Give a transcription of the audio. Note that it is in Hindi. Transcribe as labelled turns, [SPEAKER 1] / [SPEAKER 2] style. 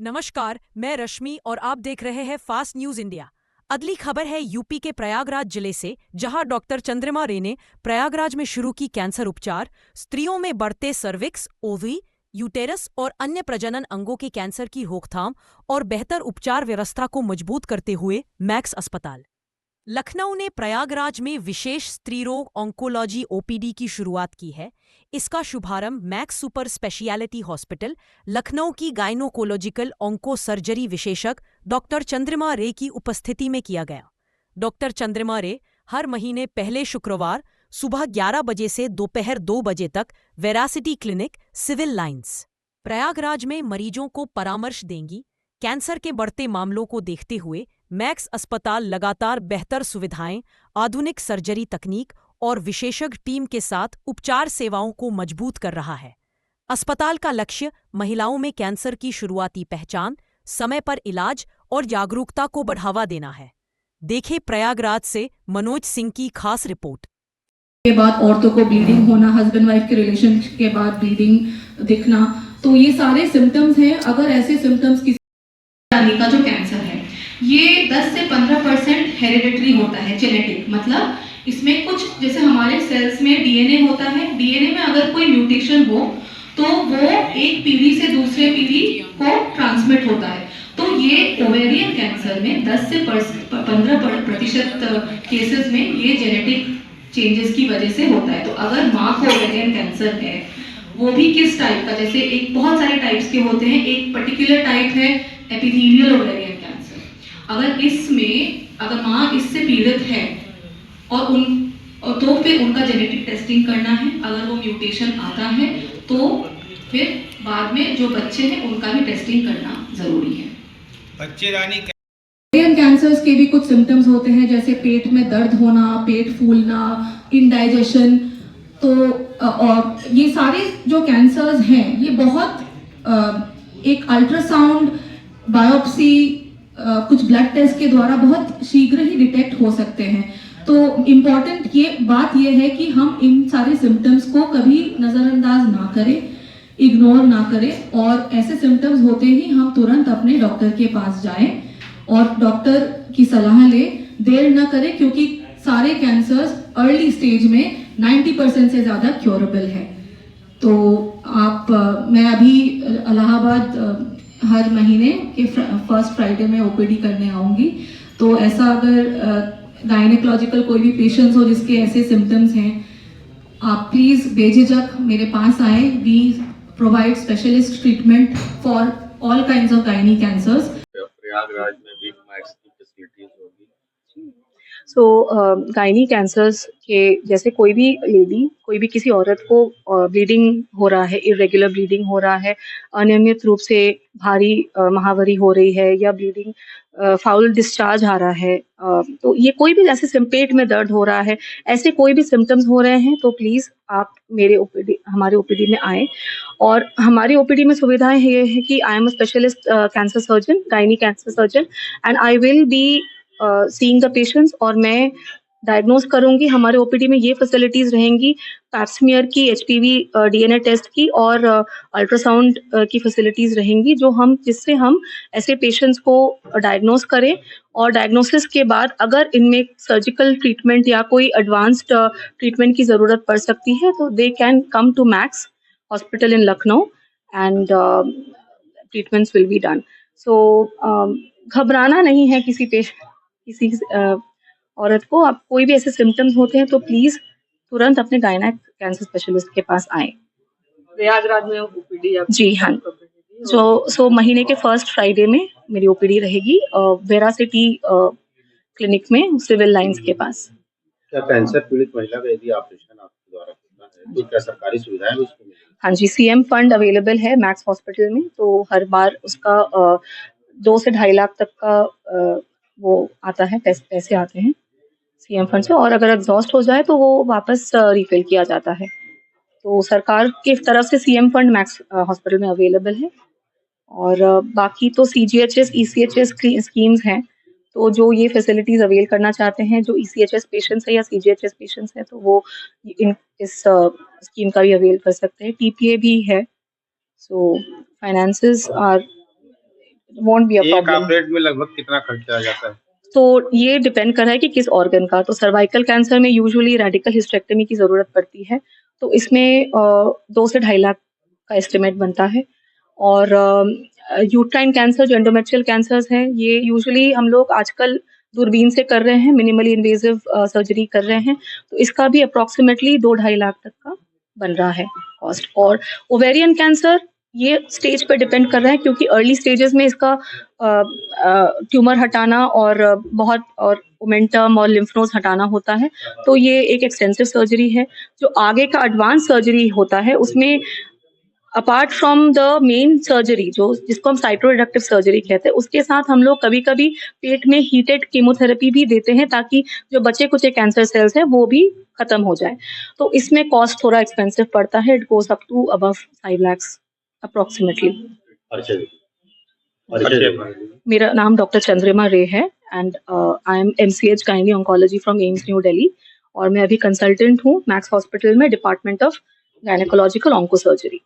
[SPEAKER 1] नमस्कार, मैं रश्मि और आप देख रहे हैं फास्ट न्यूज इंडिया। अगली खबर है यूपी के प्रयागराज जिले से, जहां डॉक्टर चंद्रमा रे ने प्रयागराज में शुरू की कैंसर उपचार। स्त्रियों में बढ़ते सर्विक्स, ओवी, यूटेरस और अन्य प्रजनन अंगों के कैंसर की रोकथाम और बेहतर उपचार व्यवस्था को मजबूत करते हुए मैक्स अस्पताल लखनऊ ने प्रयागराज में विशेष स्त्री रोग ऑन्कोलॉजी ओपीडी की शुरुआत की है। इसका शुभारंभ max super speciality hospital Lucknow की गायनोकोलॉजिकल ऑन्को सर्जरी विशेषज्ञ डॉक्टर चंद्रमा रे की उपस्थिति में किया गया। डॉक्टर चंद्रमा रे हर महीने पहले शुक्रवार सुबह 11 बजे से दोपहर 2 बजे तक Veracity clinic, Civil Lines, Prayagraj में मरीजों को परामर्श देंगी। कैंसर के बढ़ते मामलों को देखते हुए मैक्स अस्पताल लगातार बेहतर सुविधाएं, आधुनिक सर्जरी तकनीक और विशेषज्ञ टीम के साथ उपचार सेवाओं को मजबूत कर रहा है। अस्पताल का लक्ष्य महिलाओं में कैंसर की शुरुआती पहचान, समय पर इलाज और जागरूकता को बढ़ावा देना है। देखें प्रयागराज से मनोज सिंह की खास रिपोर्ट।
[SPEAKER 2] के बाद औरतों को ब्लीडिंग होना, हस्बैंड वाइफ के रिलेशन के बाद ब्लीडिंग दिखना, तो ये सारे सिम्टम्स हैं। अगर ऐसे सिम्टम्स किसी का जो कैंसर है, ये 10 से 15% हेरिडिटरी होता है, जेनेटिक। मतलब इसमें कुछ, जैसे हमारे सेल्स में डीएनए होता है, डीएनए में अगर कोई म्यूटेशन हो तो वो एक पीढ़ी से दूसरे पीढ़ी को ट्रांसमिट होता है। तो ये ओवेरियन कैंसर में 10 से 15% केसेस में ये जेनेटिक चेंजेस की वजह से होता है। तो अगर माँ को ओवेरियन कैंसर है, वो भी किस टाइप का, जैसे एक बहुत सारे टाइप्स के होते हैं, एक पर्टिकुलर टाइप है एपिथेलियल ओवेरियन कैंसर। अगर माँ इससे पीड़ित है और तो फिर उनका जेनेटिक टेस्टिंग करना है। अगर वो म्यूटेशन आता है तो फिर बाद में जो बच्चे हैं उनका भी टेस्टिंग करना जरूरी है।
[SPEAKER 3] बच्चे रानी
[SPEAKER 2] ओवेरियन कैंसर्स के भी कुछ सिम्टम्स होते हैं, जैसे पेट में दर्द होना, पेट फूलना, इनडाइजेशन। तो और ये सारे जो कैंसर्स हैं, ये बहुत एक अल्ट्रासाउंड, बायोप्सी, कुछ ब्लड टेस्ट के द्वारा बहुत शीघ्र ही डिटेक्ट हो सकते हैं। तो इम्पॉर्टेंट ये बात ये है कि हम इन सारे सिम्टम्स को कभी नज़रअंदाज ना करें, इग्नोर ना करें, और ऐसे सिम्टम्स होते ही हम तुरंत अपने डॉक्टर के पास जाएं और डॉक्टर की सलाह लें। देर ना करें, क्योंकि सारे कैंसर्स अर्ली स्टेज में 90% से ज़्यादा क्योरेबल है। तो मैं अभी इलाहाबाद हर महीने के फर्स्ट फ्राइडे में ओपीडी करने आऊँगी। तो ऐसा अगर गायनेकोलॉजिकल कोई भी पेशेंट्स हो जिसके ऐसे सिम्टम्स हैं, आप प्लीज़ बेझिझक मेरे पास आए। We provide specialist treatment for all kinds of gynae cancers.
[SPEAKER 4] Prayagraj में भी मैक्स की फैसिलिटीज होगी।
[SPEAKER 5] गायनी कैंसर्स के जैसे कोई भी लेडी, कोई भी किसी औरत को ब्लीडिंग हो रहा है, इरेगुलर ब्लीडिंग हो रहा है, अनियमित रूप से भारी महावरी हो रही है, या ब्लीडिंग फाउल डिस्चार्ज आ रहा है, तो ये कोई भी जैसे पेट में दर्द हो रहा है, ऐसे कोई भी सिम्टम्स हो रहे हैं, तो प्लीज़ आप हमारे ओपीडी में आएँ। और हमारी ओपीडी में सुविधाएं ये है कि I am a specialist cancer surgeon, gynae cancer surgeon, and I will be seeing the patients, और मैं डायग्नोज करूंगी। हमारे ओपीडी में ये फैसिलिटीज रहेंगी, पैप्समियर की, एचपीवी डीएनए टेस्ट की और अल्ट्रासाउंड की फैसिलिटीज रहेंगी, जिससे हम ऐसे पेशेंट्स को डायग्नोज करें। और डायग्नोसिस के बाद अगर इनमें सर्जिकल ट्रीटमेंट या कोई एडवांस्ड ट्रीटमेंट की ज़रूरत पड़ सकती है, तो they can come to Max hospital in Lucknow and treatments will be done. So घबराना नहीं है किसी औरत को। आप कोई भी ऐसे सिम्टम्स होते हैं तो प्लीज तुरंत अपने गायना कैंसर स्पेशलिस्ट के पास आए।
[SPEAKER 6] प्रयागराज में ओपीडी
[SPEAKER 5] जी हाँ। सो महीने के फर्स्ट फ्राइडे में मेरी ओपीडी रहेगी वेरासिटी क्लिनिक में, सिविल लाइंस के पास।
[SPEAKER 4] क्या कैंसर पीड़ित महिला का यदि ऑपरेशन आपके द्वारा होता है तो क्या सरकारी सुविधाएं भी उसको मिलेगी?
[SPEAKER 5] हाँ जी, सीएम फंड अवेलेबल है मैक्स हॉस्पिटल में, तो हर बार उसका 2 से 2.5 लाख तक का वो आता है, पैसे आते हैं सीएम फंड से, और अगर एग्जॉस्ट हो जाए तो वो वापस रिफिल किया जाता है। तो सरकार की तरफ से सीएम फंड मैक्स हॉस्पिटल में अवेलेबल है। और बाकी तो सीजीएचएस, ईसीएचएस स्कीम्स हैं, तो जो ये फैसिलिटीज अवेल करना चाहते हैं, जो ईसीएचएस पेशेंट्स है या सीजीएचएस पेशेंट्स है, तो वो इस स्कीम का भी अवेल कर सकते हैं। टीपीए भी है। So finances are won't be a
[SPEAKER 4] एक
[SPEAKER 5] प्रॉब्लम।
[SPEAKER 4] ऑपरेट में लगभग कितना खर्चा आ जाता है?
[SPEAKER 5] तो ये डिपेंड कर रहा है कि किस ऑर्गन का। तो सर्वाइकल कैंसर में यूजुअली रेडिकल हिस्टेक्टमी की जरूरत पड़ती है, तो इसमें 2 से 2.5 लाख का एस्टिमेट बनता है। और यूट्राइन कैंसर जो एंडोमेट्रियल कैंसर्स हैं, ये यूजुअली हम लोग आजकल दूरबीन से कर रहे हैं, मिनिमली इन्वेजिव सर्जरी कर रहे हैं, तो इसका भी अप्रॉक्सीमेटली 2-2.5 लाख तक का बन रहा है कॉस्ट। और ओवेरियन कैंसर ये स्टेज पर डिपेंड कर रहा है, क्योंकि अर्ली स्टेजेस में इसका ट्यूमर हटाना और बहुत और ओमेंटम और लिम्फ नोड्स हटाना होता है, तो ये एक एक्सटेंसिव सर्जरी है। जो आगे का एडवांस सर्जरी होता है, उसमें apart from the main surgery जो जिसको हम साइटोरिडक्टिव सर्जरी कहते हैं, उसके साथ हम लोग कभी कभी पेट में हीटेड कीमोथेरेपी भी देते हैं, ताकि जो बचे कुछ कैंसर सेल्स हैं वो भी खत्म हो जाए। तो इसमें कॉस्ट थोड़ा एक्सपेंसिव पड़ता है, it goes up to above 5 lakhs approximately. मेरा नाम डॉक्टर चंद्रिमा रे है and I am MCH gynae oncology from AIIMS New Delhi, और मैं अभी कंसल्टेंट हूँ मैक्स हॉस्पिटल में, department of gynaecological onco surgery.